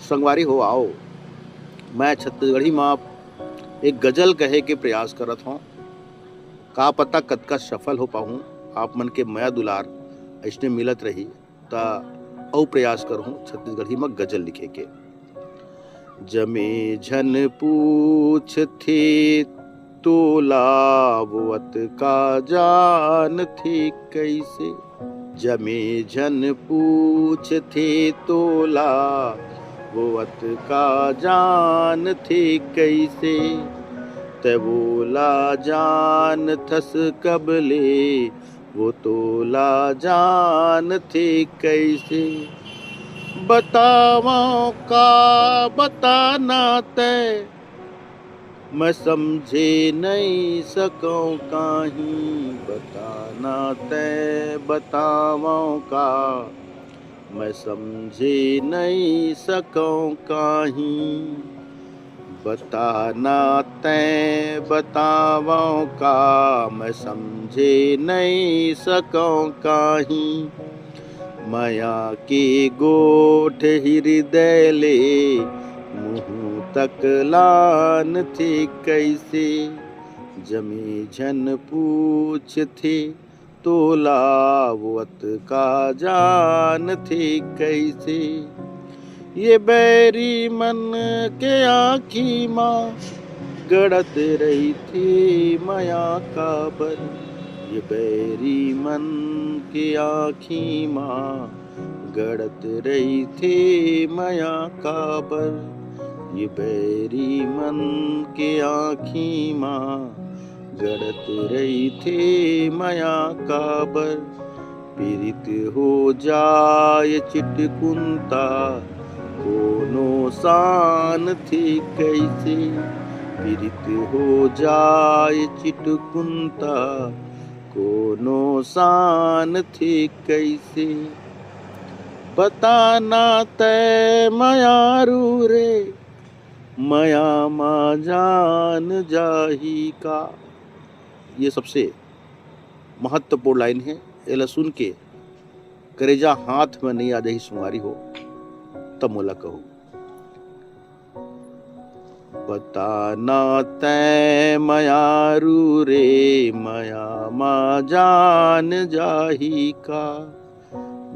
संगवारी हो आओ, मैं छत्तीसगढ़ी माँ एक गजल कहे के प्रयास करत हूँ। का पता कतका सफल हो पाऊँ, आप मन के माया दुलार ऐसने मिलत रही ता अउ प्रयास करहूँ छत्तीसगढ़ी में गजल लिखे के। जमे झन पूछथे तोलावत का जान थे कैसे। जमे झन पूछथे तोलावत का जान थे कैसे। तबोला जान थस कबले वो तोला जान थे कैसे। बतावों का बताना तय मैं समझे नहीं सकूं काहीं। बताना तय बतावों का मैं समझे नहीं सकूं काहीं। बताना तय बतावों का मैं समझे नहीं सकूं काहीं। माया के गोठ हृदय ले मुँह तक लान थे कैसे। जमे झन पूछथे तोलावत का जान थे कैसे। ये बैरी मन के आँखी माँ गड़त रही थी माया का बर। ये बैरी मन के आँखी माँ गड़त रही थी माया का बर। ये बैरी मन के आँखी माँ गड़त रही थी माया का बर। पीड़ित हो जाए चिटकुंता कोनो शान थी कैसे। पीड़ित हो जाए चिटकुंता कोनो शान थी कैसे। बताना तय मयारू रे मया माँ जान जाही का। ये सबसे महत्वपूर्ण लाइन है। एला सुन के करेजा हाथ में नहीं आ जाही सुमारी हो तब मोला कहू। बताना तय मयारू रे मया माँ जान जाही का।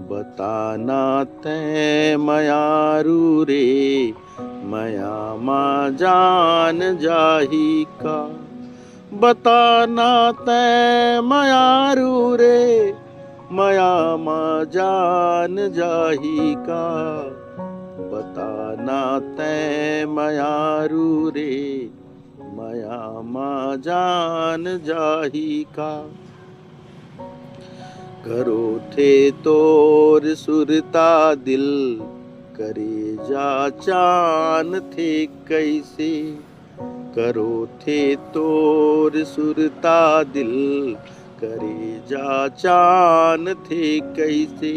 बताना तय मयारू रे मया माँ जान जाही का। बताना तय मयारू रे मया माँ जान जाही का। बताना तय मयारू रे मया माँ जान जाही का। करो थे तोर सुरता दिल करे जा चान थे कैसे। करो थे तोर सुरता दिल करे जा चान थे कैसे।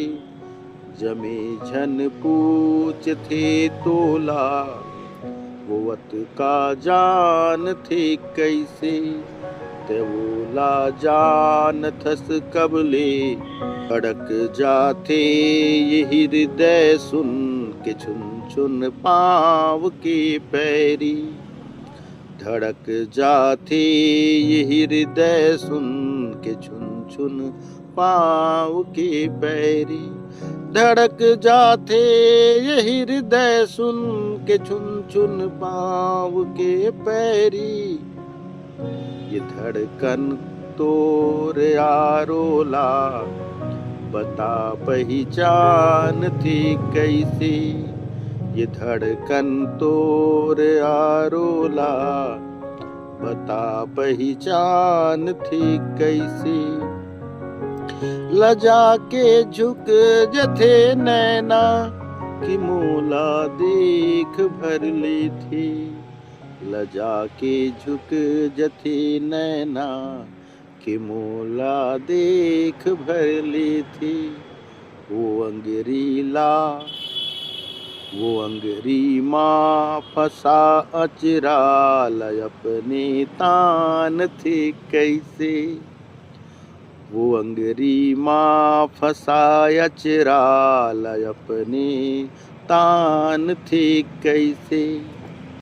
जमे झन पूछथे तोला वत का जान थे कैसे। तबोला जान थस कबले अड़क जाते ये हृदय सुन के छुन छुन पाँव के पैरी। धड़क जाते ये हृदय सुन के छुन छुन पाँव के पैरी। धड़क जाते ये हृदय सुन के छुन छुन पाँव के पैरी। ये धड़कन तोर आरोला बता पहचान थी कैसे। ये धड़कन तोर आरोला बता पहचान थी कैसे। लजा के झुक जथे नैना कि मोला देख भर ली थी। लजा के झुक जथे नैना कि मोला देख भर ली थी। वो अंगरी माँ फंसा अचराल अपने तान थे कैसे। वो अंगरी माँ फंसा अचराल अपने तान थे कैसे।